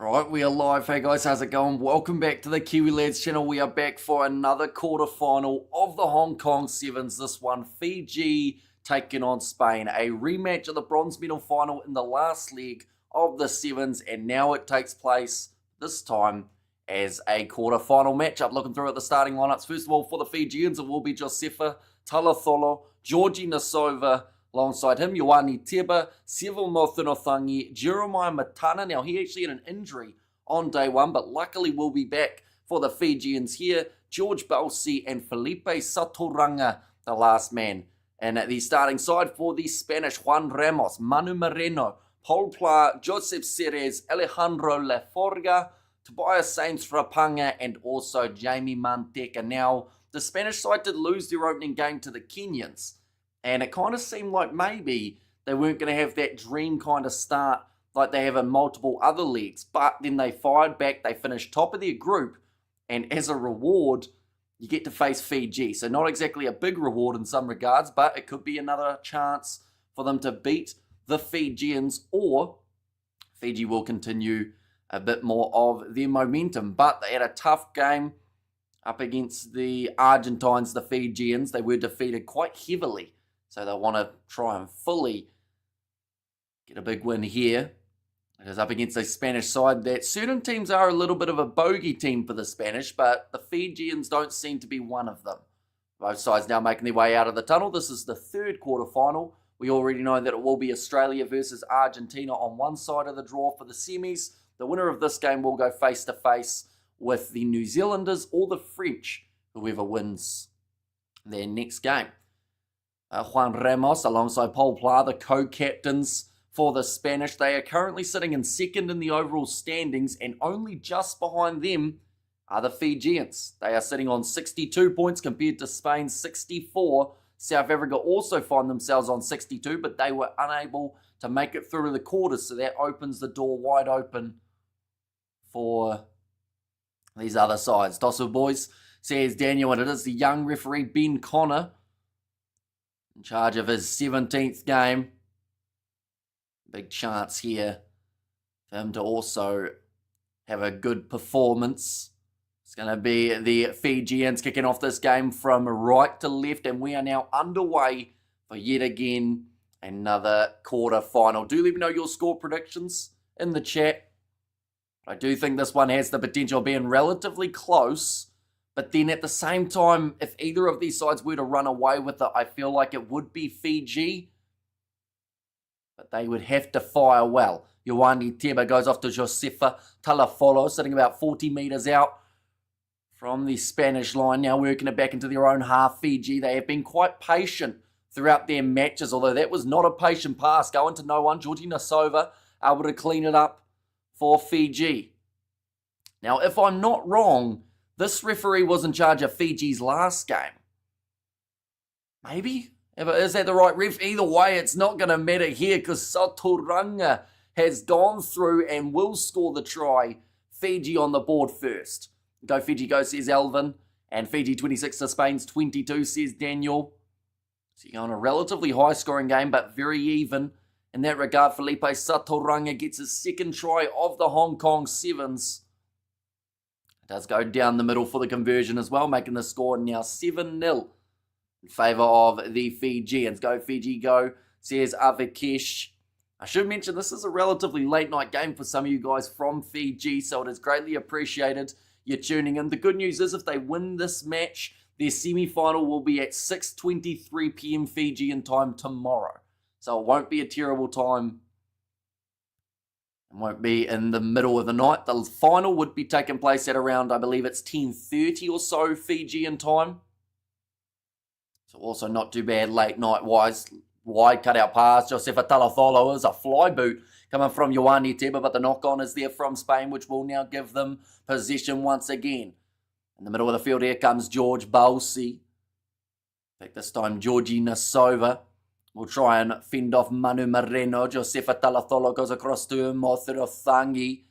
Right, we are live. Hey guys, how's it going? Welcome back to the Kiwi Lads channel. We are back for another quarterfinal of the Hong Kong Sevens. This one, Fiji taking on Spain. A rematch of the bronze medal final in the last leg of the Sevens, and now it takes place this time as a quarterfinal matchup. Looking through at the starting lineups. First of all, for the Fijians, it will be Josefa Talatholo, Georgie Nasova. Alongside him, Ioane Teba, Seville Mothinothangi, Jeremiah Matana. Now, he actually had an injury on day one, but luckily will be back for the Fijians here. George Balsi and Felipe Saturanga, the last man. And at the starting side for the Spanish, Juan Ramos, Manu Moreno, Paul Pla, Josep Ceres, Alejandro Laforga, Tobias Sainz-Rapanga, and also Jamie Manteca. Now, the Spanish side did lose their opening game to the Kenyans. And it kind of seemed like maybe they weren't going to have that dream kind of start like they have in multiple other leagues. But then they fired back. They finished top of their group. And as a reward, you get to face Fiji. So not exactly a big reward in some regards, but it could be another chance for them to beat the Fijians, or Fiji will continue a bit more of their momentum. But they had a tough game up against the Argentines, the Fijians. They were defeated quite heavily. So they want to try and fully get a big win here. It is up against a Spanish side that certain teams are a little bit of a bogey team for the Spanish, but the Fijians don't seem to be one of them. Both sides now making their way out of the tunnel. This is the third quarterfinal. We already know that it will be Australia versus Argentina on one side of the draw for the semis. The winner of this game will go face-to-face with the New Zealanders or the French, whoever wins their next game. Juan Ramos alongside Paul Pla, the co-captains for the Spanish. They are currently sitting in second in the overall standings, and only just behind them are the Fijians. They are sitting on 62 points compared to Spain's 64. South Africa also find themselves on 62, but they were unable to make it through to the quarters, so that opens the door wide open for these other sides. Toss of boys, says Daniel, and it is the young referee Ben Connor in charge of his 17th game. Big chance here for him to also have a good performance. It's going to be the Fijians kicking off this game from right to left, and we are now underway for yet again another quarter final. Do let me know your score predictions in the chat. I do think this one has the potential of being relatively close. But then at the same time, if either of these sides were to run away with it, I feel like it would be Fiji. But they would have to fire well. Ioane Teba goes off to Josefa Talafolo, sitting about 40 metres out from the Spanish line. Now working it back into their own half, Fiji. They have been quite patient throughout their matches, although that was not a patient pass. Going to no one. Georgie Nasova able to clean it up for Fiji. Now, if I'm not wrong, this referee was in charge of Fiji's last game. Maybe? Is that the right ref? Either way, it's not going to matter here because Saturanga has gone through and will score the try. Fiji on the board first. Go Fiji, go, says Alvin. And Fiji 26 to Spain's 22, says Daniel. So you're going a relatively high-scoring game, but very even. In that regard, Felipe Saturanga gets his second try of the Hong Kong Sevens. Does go down the middle for the conversion as well, making the score now 7-0 in favour of the Fijians. Go Fiji, go, says Avikesh. I should mention this is a relatively late night game for some of you guys from Fiji, so it is greatly appreciated you're tuning in. The good news is if they win this match, their semi-final will be at 6:23 p.m. Fijian time tomorrow. So it won't be a terrible time. It won't be in the middle of the night. The final would be taking place at around, I believe it's 10:30 or so Fijian time. So also not too bad late night-wise. Wide cut-out pass. Josefa Talatholo is a fly boot coming from Ioane Teba, but the knock-on is there from Spain, which will now give them possession once again. In the middle of the field here comes George Balsi. I think this time Georgie Nasova will try and fend off Manu Moreno. Josefa Talatholo goes across to Mothinothangi.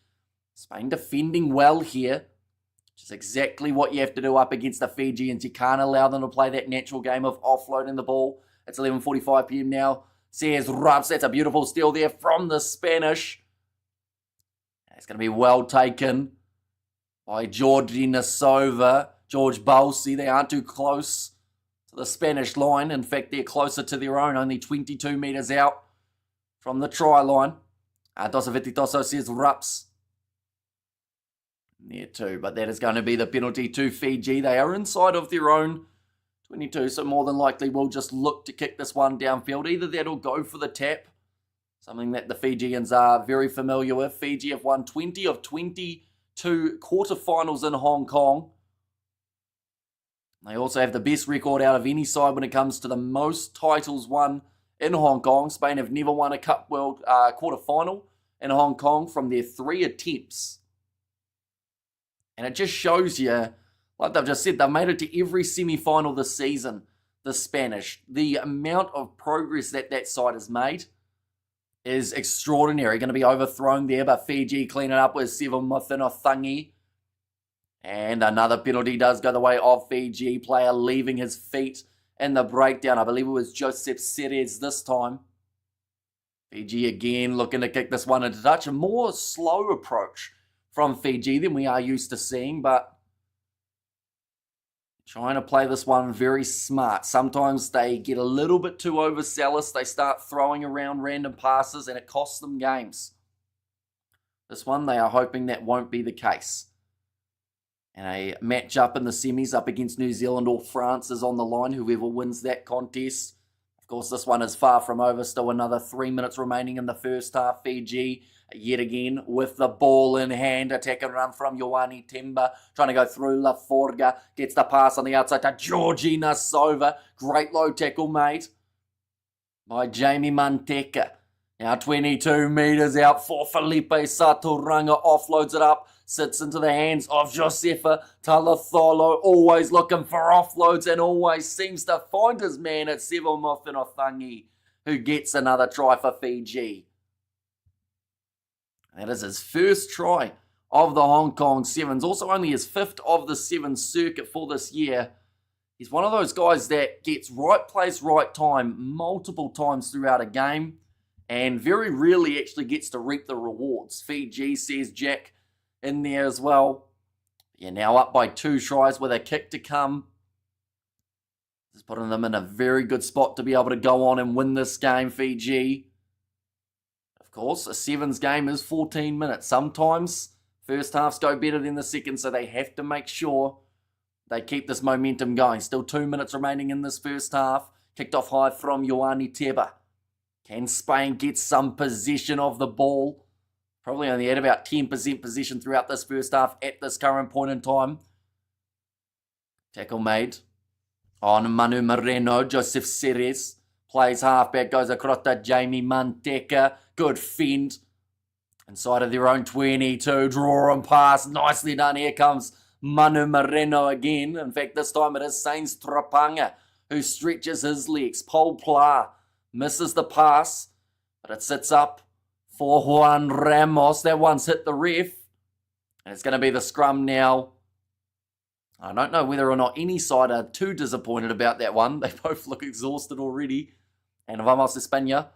Spain defending well here. Which is exactly what you have to do up against the Fijians. You can't allow them to play that natural game of offloading the ball. It's 11:45 p.m. now. Says Rups. That's a beautiful steal there from the Spanish. It's going to be well taken by Georgi Nasova, George Balsi. They aren't too close to the Spanish line. In fact, they're closer to their own, only 22 metres out from the try line. Dosavititoso says Rups. There too, but that is going to be the penalty to Fiji. They are inside of their own 22, so more than likely we'll just look to kick this one downfield. Either that or go for the tap, something that the Fijians are very familiar with. Fiji have won 20 of 22 quarterfinals in Hong Kong. They also have the best record out of any side when it comes to the most titles won in Hong Kong. Spain have never won a Cup World quarterfinal in Hong Kong from their 3 attempts. And it just shows you, like they've just said, they've made it to every semi-final this season, the Spanish. The amount of progress that side has made is extraordinary. Going to be overthrown there, but Fiji clean it up with Seven Mothinothangi. And another penalty does go the way of Fiji. Player leaving his feet in the breakdown. I believe it was Joseph Ceres this time. Fiji again looking to kick this one into touch. A more slow approach from Fiji than we are used to seeing, but trying to play this one very smart. Sometimes they get a little bit too overzealous. They start throwing around random passes and it costs them games. This one, they are hoping that won't be the case. And a match up in the semis up against New Zealand or France is on the line. Whoever wins that contest. Of course, this one is far from over. Still another 3 minutes remaining in the first half. Fiji, yet again, with the ball in hand. Attack and run from Ioane Temba. Trying to go through La Forga. Gets the pass on the outside to Georgi Nasova. Great low tackle made by Jamie Manteka. Now 22 metres out for Felipe Saturanga. Offloads it up. Sits into the hands of Josefa Talatholo. Always looking for offloads and always seems to find his man at Seven Mothinothangi, who gets another try for Fiji. That is his first try of the Hong Kong Sevens. Also only his 5th of the Sevens circuit for this year. He's one of those guys that gets right place, right time multiple times throughout a game and very rarely actually gets to reap the rewards. Fiji, says Jack, in there as well. You're now up by 2 tries with a kick to come. Just putting them in a very good spot to be able to go on and win this game, Fiji. Of course, a Sevens game is 14 minutes. Sometimes first halves go better than the second, so they have to make sure they keep this momentum going. Still 2 minutes remaining in this first half. Kicked off high from Ioane Teba. Can Spain get some possession of the ball? Probably only had about 10% possession throughout this first half at this current point in time. Tackle made on Manu Moreno. Joseph Ceres plays halfback, goes across to Jamie Manteka. Good fend. Inside of their own 22. Draw and pass. Nicely done. Here comes Manu Moreno again. In fact, this time it is Sainz Trapanga who stretches his legs. Paul Pla misses the pass, but it sits up for Juan Ramos. That one's hit the ref. And it's going to be the scrum now. I don't know whether or not any side are too disappointed about that one. They both look exhausted already. And Vamos España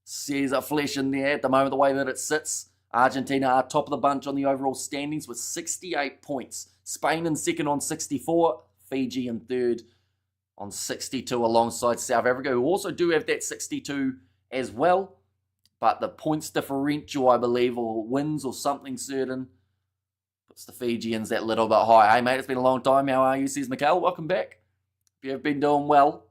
says a flesh in there at the moment, the way that it sits. Argentina are top of the bunch on the overall standings with 68 points. Spain in second on 64. Fiji in third on 62 alongside South Africa, who also do have that 62 as well. But the points differential, I believe, or wins or something certain, puts the Fijians that little bit higher. Hey, mate, it's been a long time. How are you, says Mikhail. Welcome back. If you have been doing well.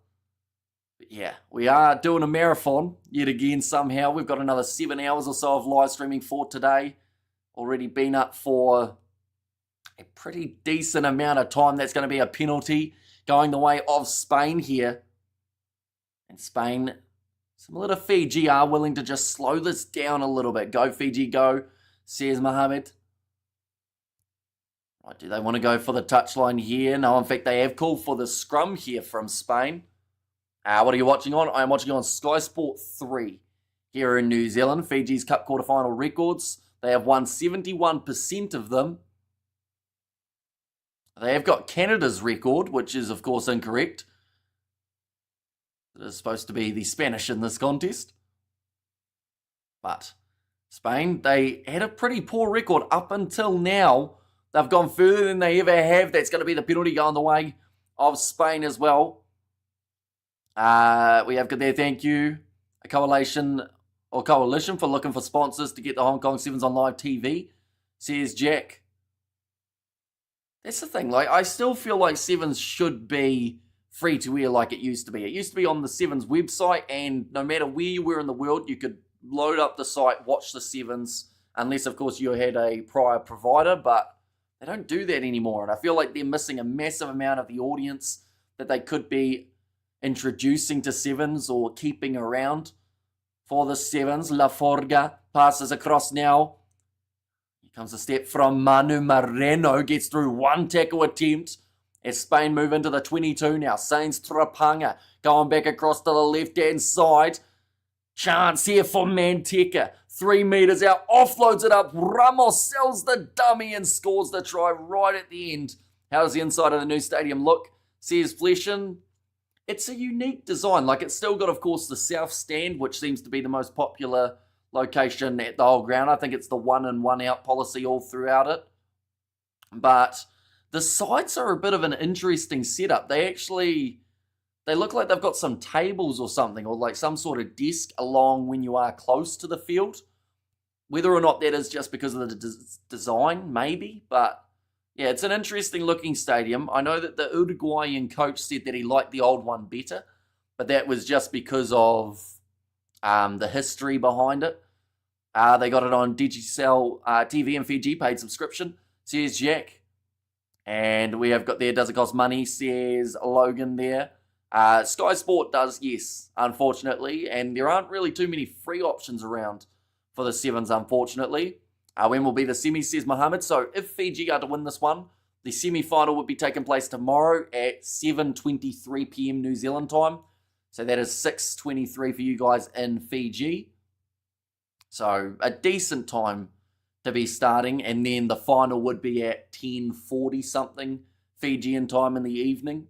But yeah, we are doing a marathon yet again somehow. We've got another 7 hours or so of live streaming for today. Already been up for a pretty decent amount of time. That's going to be a penalty going the way of Spain here. And Spain, similar to Fiji, are willing to just slow this down a little bit. Go, Fiji, go, says Mohammed. Right, do they want to go for the touchline here? No, in fact, they have called for the scrum here from Spain. What are you watching on? I am watching on Sky Sport 3 here in New Zealand. Fiji's Cup quarterfinal records. They have won 71% of them. They have got Canada's record, which is, of course, incorrect. It is supposed to be the Spanish in this contest. But Spain, they had a pretty poor record up until now. They've gone further than they ever have. That's going to be the penalty going the way of Spain as well. We have got there, thank you, a coalition for looking for sponsors to get the Hong Kong Sevens on live TV, says Jack. That's the thing, like, I still feel like Sevens should be free to air like it used to be. It used to be on the Sevens website, and no matter where you were in the world, you could load up the site, watch the Sevens, unless, of course, you had a prior provider, but they don't do that anymore, and I feel like they're missing a massive amount of the audience that they could be introducing to Sevens or keeping around for the Sevens. La Forga passes across now. Here comes a step from Manu Moreno, gets through one tackle attempt as Spain move into the 22 now. Sainz Trapanga going back across to the left-hand side. Chance here for Manteca. 3 meters out, offloads it up. Ramos sells the dummy and scores the try right at the end. How does the inside of the new stadium look? Says Fleshin. It's a unique design. Like, it's still got, of course, the south stand, which seems to be the most popular location at the whole ground. I think it's the 1 in, 1 out policy all throughout it. But the sides are a bit of an interesting setup. They look like they've got some tables or something, or like some sort of desk along when you are close to the field. Whether or not that is just because of the design, maybe. But yeah, it's an interesting looking stadium. I know that the Uruguayan coach said that he liked the old one better, but that was just because of the history behind it. They got it on Digicel TV in Fiji, paid subscription, says Jack. And we have got there, does it cost money, says Logan there. Sky Sport does, yes, unfortunately. And there aren't really too many free options around for the Sevens, unfortunately. When will be the semi, says Mohammed. So if Fiji are to win this one, the semi-final would be taking place tomorrow at 7:23 p.m. New Zealand time. So that is 6:23 for you guys in Fiji. So a decent time to be starting. And then the final would be at 10:40 something Fijian time in the evening.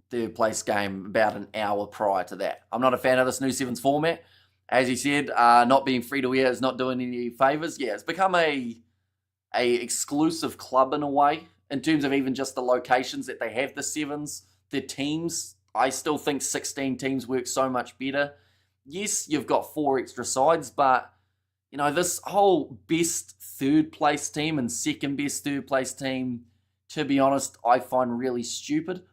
Third place game about an hour prior to that. I'm not a fan of this new Sevens format. As you said, not being free to air is not doing any favours. Yeah, it's become a exclusive club in a way, in terms of even just the locations that they have the Sevens, the teams. I still think 16 teams work so much better. Yes, you've got 4 extra sides, but you know, this whole best third place team and second best third place team, to be honest, I find really stupid.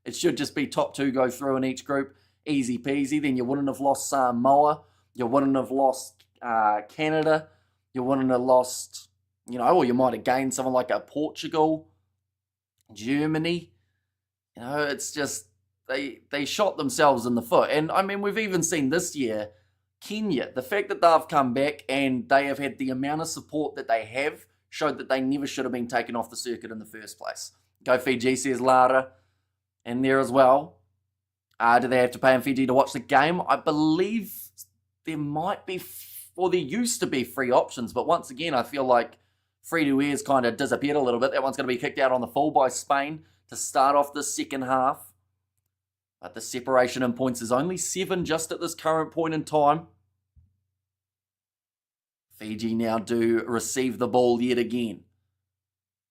It should just be top 2 go through in each group. Easy peasy. Then you wouldn't have lost Samoa. You wouldn't have lost Canada. You wouldn't have lost, you know, or you might have gained someone like a Portugal, Germany. You know, it's just, they shot themselves in the foot. And, I mean, we've even seen this year, Kenya, the fact that they've come back and they have had the amount of support that they have showed that they never should have been taken off the circuit in the first place. Go Fiji, says Lara. And there as well. Do they have to pay in Fiji to watch the game? I believe there might be, or there used to be free options, but once again, I feel like free to air's kind of disappeared a little bit. That one's going to be kicked out on the full by Spain to start off the second half. But the separation in points is only 7 just at this current point in time. Fiji now do receive the ball yet again.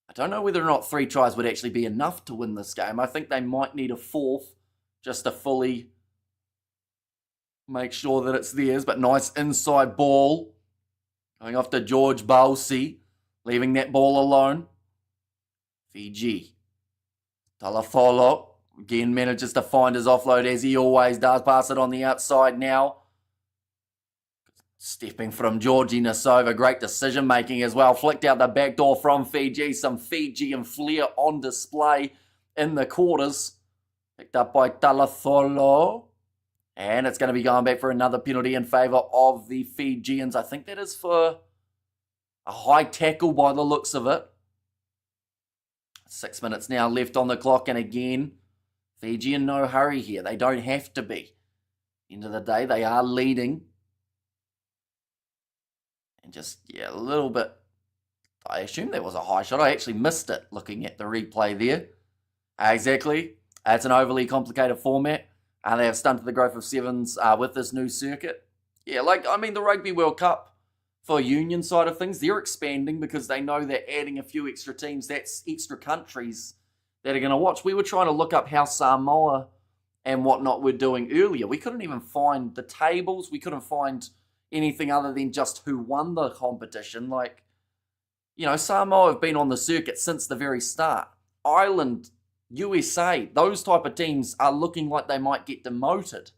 I don't know whether or not 3 tries would actually be enough to win this game. I think they might need a 4th just to fully make sure that it's theirs. But nice inside ball. Going off to George Balsi. Leaving that ball alone. Fiji. Talafolo. Again manages to find his offload as he always does. Pass it on the outside now. Stepping from Georgie Nasova. Great decision making as well. Flicked out the back door from Fiji. Some Fijian flair on display in the quarters. Picked up by Talatholo. And it's going to be going back for another penalty in favour of the Fijians. I think that is for a high tackle by the looks of it. 6 minutes now left on the clock. And again, Fiji in no hurry here. They don't have to be. End of the day, they are leading. And just, yeah, a little bit. I assume that was a high shot. I actually missed it looking at the replay there. Exactly. It's an overly complicated format. They have stunted the growth of Sevens with this new circuit. Yeah, like, I mean, the Rugby World Cup for union side of things, they're expanding because they know that adding a few extra teams, that's extra countries that are going to watch. We were trying to look up how Samoa and whatnot were doing earlier. We couldn't even find the tables. We couldn't find anything other than just who won the competition. Like, you know, Samoa have been on the circuit since the very start. Ireland, USA, those type of teams are looking like they might get demoted.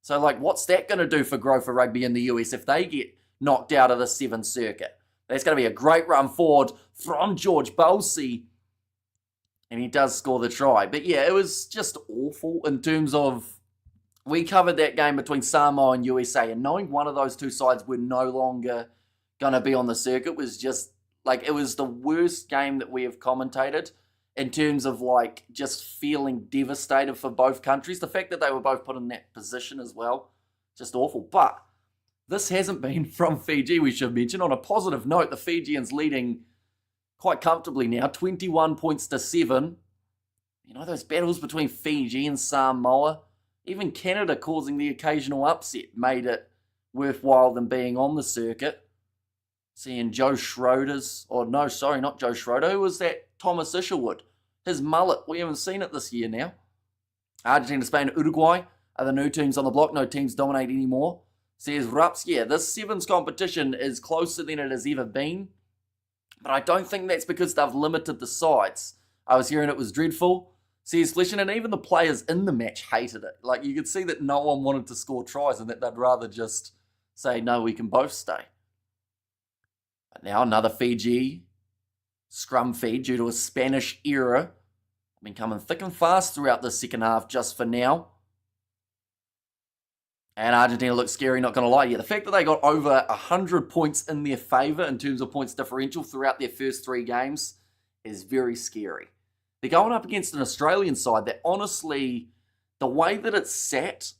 So, like, what's that going to do for growth for rugby in the US if they get knocked out of the Sevens circuit? That's going to be a great run forward from George Balsey. And he does score the try. But yeah, it was just awful in terms of, we covered that game between Samoa and USA, and knowing one of those two sides were no longer going to be on the circuit was just, like, it was the worst game that we have commentated in terms of, like, just feeling devastated for both countries. The fact that they were both put in that position as well, just awful. But this hasn't been from Fiji, we should mention. On a positive note, the Fijians leading quite comfortably now, 21 points to 7. You know, those battles between Fiji and Samoa, even Canada causing the occasional upset, made it worthwhile than being on the circuit. Seeing Joe Schroeder's, or no, sorry, not Joe Schroeder, who was that? Thomas Isherwood. His mullet, we haven't seen it this year now. Argentina, Spain, Uruguay are the new teams on the block. No teams dominate anymore. Says Rups, yeah, this Sevens competition is closer than it has ever been. But I don't think that's because they've limited the sides. I was hearing it was dreadful. Says Fletcher, and even the players in the match hated it. Like, you could see that no one wanted to score tries and that they'd rather just say, no, we can both stay. But now another Fiji scrum feed due to a Spanish error. Been coming thick and fast throughout the second half just for now. And Argentina looks scary, not going to lie. Yeah, the fact that they got over 100 points in their favour in terms of points differential throughout their first 3 games is very scary. They're going up against an Australian side that, honestly, the way that it's sat,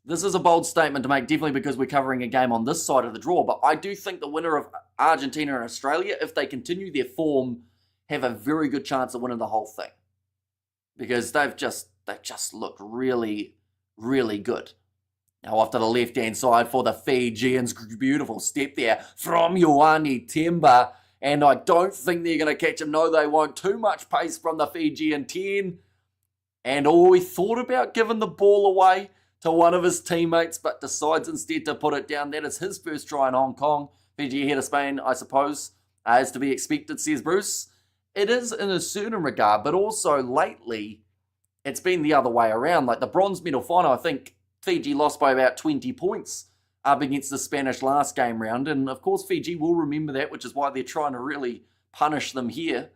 this is a bold statement to make, definitely because we're covering a game on this side of the draw, but I do think the winner of Argentina and Australia, if they continue their form, have a very good chance of winning the whole thing. Because they've just looked really, really good. Now off to the left-hand side for the Fijians. Beautiful step there from Ioane Temba. And I don't think they're going to catch him. No, they won't. Too much pace from the Fijian 10. And we thought about giving the ball away to one of his teammates, but decides instead to put it down. That is his first try in Hong Kong. Fiji ahead of Spain, I suppose, as to be expected, says Bruce. It is in a certain regard, but also lately, it's been the other way around. Like the bronze medal final, I think Fiji lost by about 20 points up against the Spanish last game round. And of course, Fiji will remember that, which is why they're trying to really punish them here.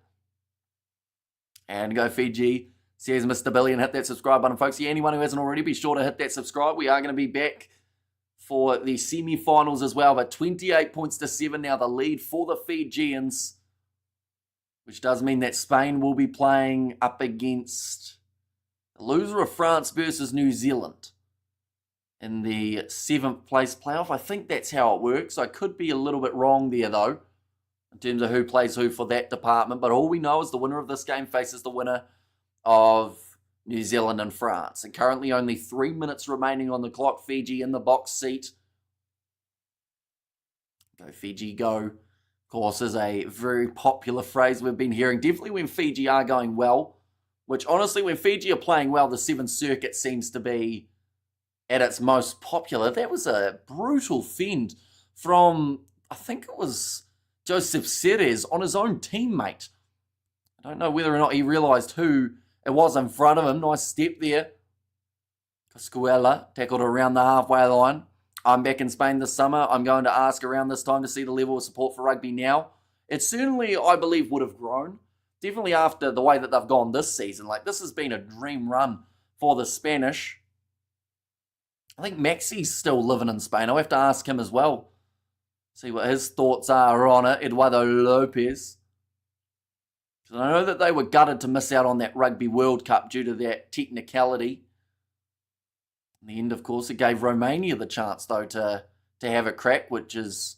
And go Fiji, says Mr. Billy, and hit that subscribe button, folks. Yeah, anyone who hasn't already, be sure to hit that subscribe. We are going to be back for the semi-finals as well, but 28 points to 7 now, the lead for the Fijians, which does mean that Spain will be playing up against the loser of France versus New Zealand in the 7th place playoff. I think that's how it works. I could be a little bit wrong there, though, in terms of who plays who for that department. But all we know is the winner of this game faces the winner of New Zealand and France. And currently only 3 minutes remaining on the clock. Fiji in the box seat. Go Fiji, go. Of course, is a very popular phrase we've been hearing. Definitely when Fiji are going well. Which, honestly, when Fiji are playing well, the 7th circuit seems to be at its most popular. That was a brutal fend from, I think it was Joseph Ceres on his own teammate. I don't know whether or not he realised who it was in front of him. Nice step there. Coscuela tackled around the halfway line. I'm back in Spain this summer. I'm going to ask around this time to see the level of support for rugby now. It certainly, I believe, would have grown. Definitely after the way that they've gone this season. Like, this has been a dream run for the Spanish. I think Maxi's still living in Spain. I'll have to ask him as well. See what his thoughts are on it. Eduardo Lopez. Because I know that they were gutted to miss out on that Rugby World Cup due to that technicality. In the end, of course, it gave Romania the chance, though, to have a crack, which is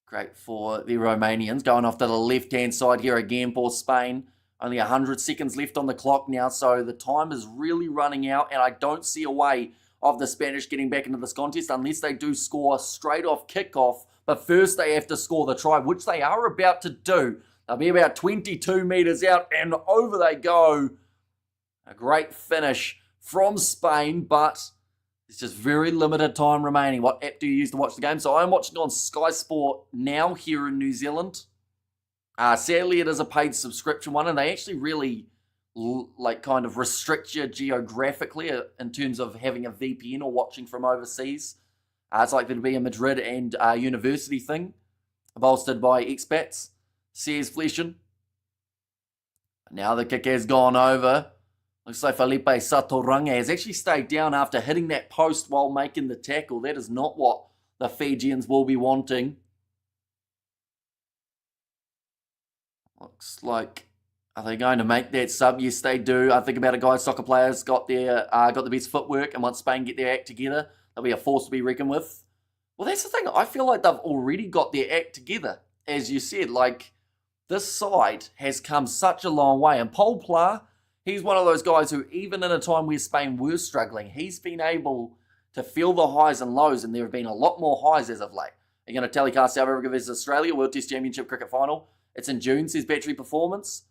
great for the Romanians. Going off to the left-hand side here again for Spain. Only 100 seconds left on the clock now, so the time is really running out, and I don't see a way of the Spanish getting back into this contest unless they do score straight off kickoff. But first they have to score the try, which they are about to do. They'll be about 22 metres out, and over they go. A great finish from Spain, but it's just very limited time remaining. What app do you use to watch the game? So I'm watching on Sky Sport now here in New Zealand. Sadly, it is a paid subscription one, and they actually really kind of restrict you geographically in terms of having a VPN or watching from overseas. It's likely to be a Madrid and university thing, bolstered by expats. Says Fleshin. Now the kick has gone over. Looks like Felipe Satoranga has actually stayed down after hitting that post while making the tackle. That is not what the Fijians will be wanting. Looks like, are they going to make that sub? Yes, they do. I think about it, guys. Soccer players got the best footwork, and once Spain get their act together, they'll be a force to be reckoned with. Well, that's the thing. I feel like they've already got their act together. As you said, like, this side has come such a long way. And Paul Pla, he's one of those guys who, even in a time where Spain were struggling, he's been able to feel the highs and lows, and there have been a lot more highs as of late. They're going to telecast South Africa versus Australia, World Test Championship Cricket Final. It's in June, says Battery Performance.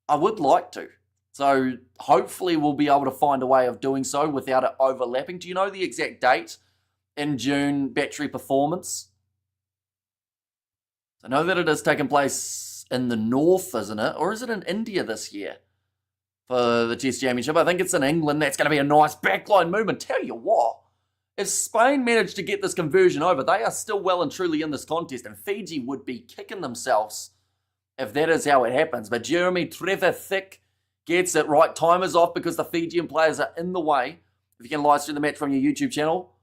I would like to. So hopefully we'll be able to find a way of doing so without it overlapping. Do you know the exact date in June, Battery Performance? I know that it is taking place in the north, isn't it? Or is it in India this year for the Test Championship? I think it's in England. That's going to be a nice backline movement. Tell you what, if Spain managed to get this conversion over, they are still well and truly in this contest, and Fiji would be kicking themselves if that is how it happens. But Jeremy Trevor Thick gets it right. Time is off because the Fijian players are in the way. If you can live stream the match from your YouTube channel,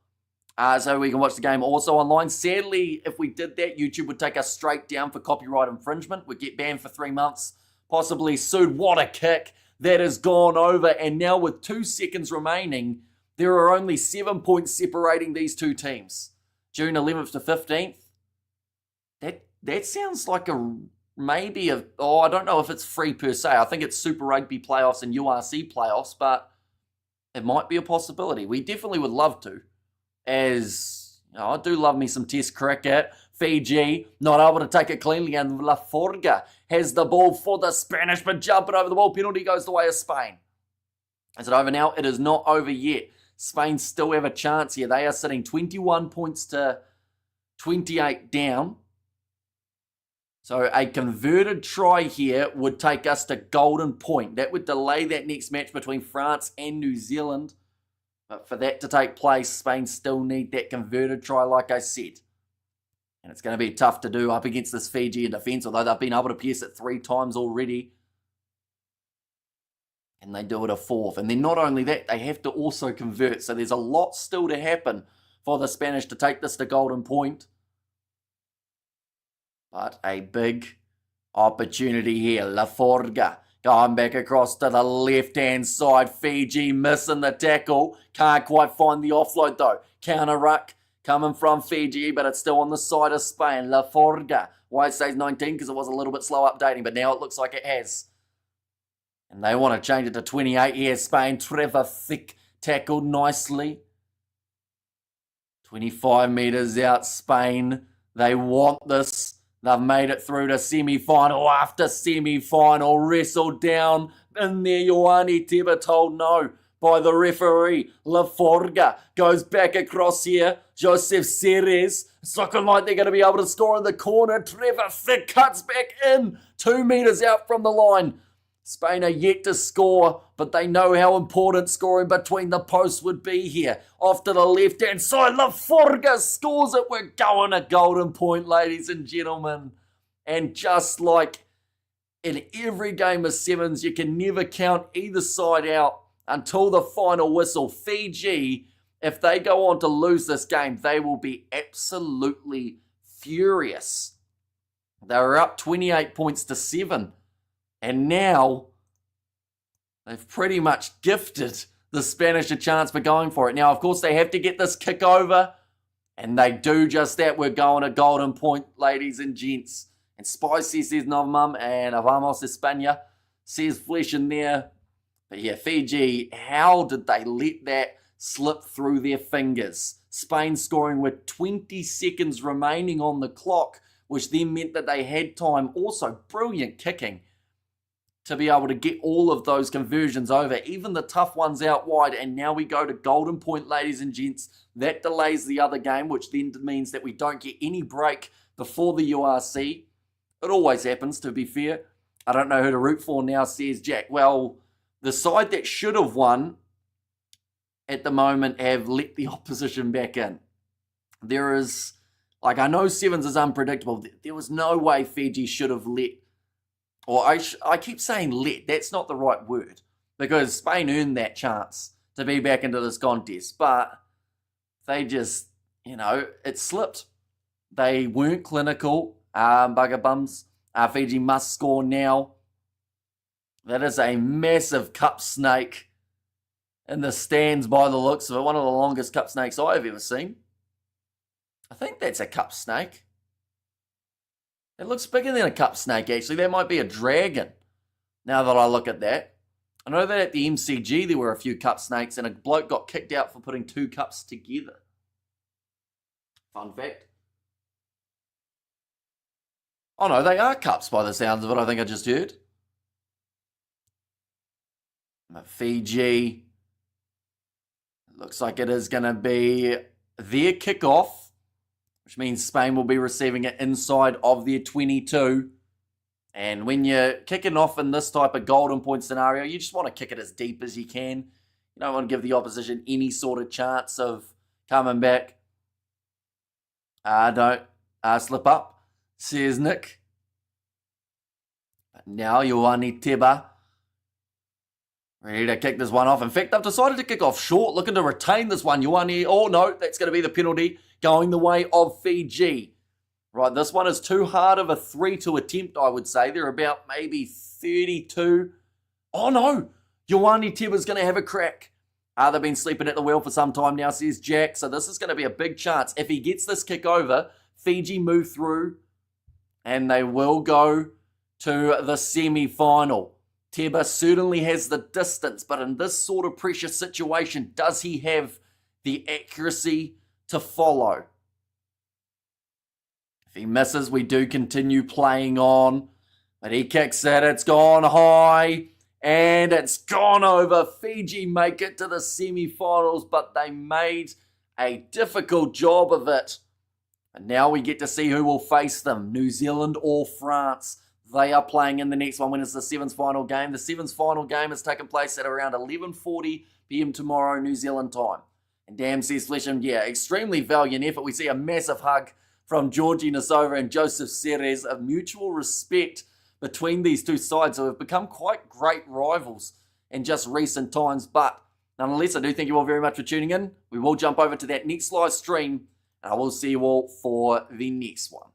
so we can watch the game also online. Sadly, if we did that, YouTube would take us straight down for copyright infringement. We'd get banned for 3 months, possibly sued. What a kick. That has gone over, and now with 2 seconds remaining, there are only 7 points separating these two teams. June 11th to 15th. That sounds like I don't know if it's free per se. I think it's Super Rugby playoffs and URC playoffs, but it might be a possibility. We definitely would love to. As I do love me some Test cricket. Fiji not able to take it cleanly, and La Forga has the ball for the Spanish, but jumping over the ball. Penalty goes the way of Spain. Is it over now? It is not over yet. Spain still have a chance here. They are sitting 21 points to 28 down. So a converted try here would take us to golden point. That would delay that next match between France and New Zealand. But for that to take place, Spain still need that converted try, like I said. And it's going to be tough to do up against this Fijian defence, although they've been able to pierce it 3 times already. And they do it a 4th. And then not only that, they have to also convert. So there's a lot still to happen for the Spanish to take this to golden point. But a big opportunity here. La Forga going back across to the left-hand side. Fiji missing the tackle. Can't quite find the offload though. Counter ruck coming from Fiji, but it's still on the side of Spain. La Forga. Why it stays 19? Because it was a little bit slow updating, but now it looks like it has. And they want to change it to 28 here. Spain. Trevor Thick tackled nicely. 25 metres out, Spain. They want this. They've made it through to semi-final after semi-final. Wrestled down in there. Ioane Teba told no by the referee. La Forga goes back across here. Joseph Ceres. It's looking like they're going to be able to score in the corner. Trevor Thick cuts back in. 2 metres out from the line. Spain are yet to score, but they know how important scoring between the posts would be here. Off to the left-hand side, La Forga scores it. We're going to golden point, ladies and gentlemen. And just like in every game of sevens, you can never count either side out until the final whistle. Fiji, if they go on to lose this game, they will be absolutely furious. They were up 28 points to 7. And now, they've pretty much gifted the Spanish a chance for going for it. Now, of course, they have to get this kick over. And they do just that. We're going to golden point, ladies and gents. And Spicy says Novamum, and Vamos España says Flesh in there. But yeah, Fiji, how did they let that slipped through their fingers. Spain scoring with 20 seconds remaining on the clock, which then meant that they had time. Also, brilliant kicking to be able to get all of those conversions over, even the tough ones out wide. And now we go to golden point, ladies and gents. That delays the other game, which then means that we don't get any break before the URC. It always happens, to be fair. I don't know who to root for now, says Jack. Well, the side that should have won at the moment have let the opposition back in. There is, I know Sevens is unpredictable. There was no way Fiji should have let, or I keep saying let, that's not the right word, because Spain earned that chance to be back into this contest, but they just, it slipped. They weren't clinical, bugger bums. Fiji must score now. That is a massive cup snake in the stands by the looks of it. One of the longest cup snakes I've ever seen. I think that's a cup snake. It looks bigger than a cup snake, actually. That might be a dragon, now that I look at that. I know that at the MCG there were a few cup snakes and a bloke got kicked out for putting two cups together. Fun fact. Oh no, they are cups by the sounds of it, I think I just heard. Fiji. Looks like it is going to be their kickoff, which means Spain will be receiving it inside of their 22. And when you're kicking off in this type of golden point scenario, you just want to kick it as deep as you can. You don't want to give the opposition any sort of chance of coming back. Don't slip up, says Nick. But now Ioane Teba ready to kick this one off. In fact, I've decided to kick off short, looking to retain this one. Ioane, oh no, that's going to be the penalty going the way of Fiji. Right, this one is too hard of a 3 to attempt, I would say. They're about maybe 32. Oh no, Ioane Teba's going to have a crack. They've been sleeping at the wheel for some time now, says Jack. So this is going to be a big chance. If he gets this kick over, Fiji move through and they will go to the semi-final. Teba certainly has the distance, but in this sort of pressure situation, does he have the accuracy to follow? If he misses, we do continue playing on, but he kicks it, it's gone high, and it's gone over. Fiji make it to the semi-finals, but they made a difficult job of it. And now we get to see who will face them, New Zealand or France. They are playing in the next one when it's the Sevens final game. The Sevens final game is taking place at around 11:40 p.m. tomorrow, New Zealand time. And damn, says Flesham, yeah, extremely valiant effort. We see a massive hug from Georgie Nasova and Joseph Ceres, of mutual respect between these two sides who have become quite great rivals in just recent times. But nonetheless, I do thank you all very much for tuning in. We will jump over to that next live stream, and I will see you all for the next one.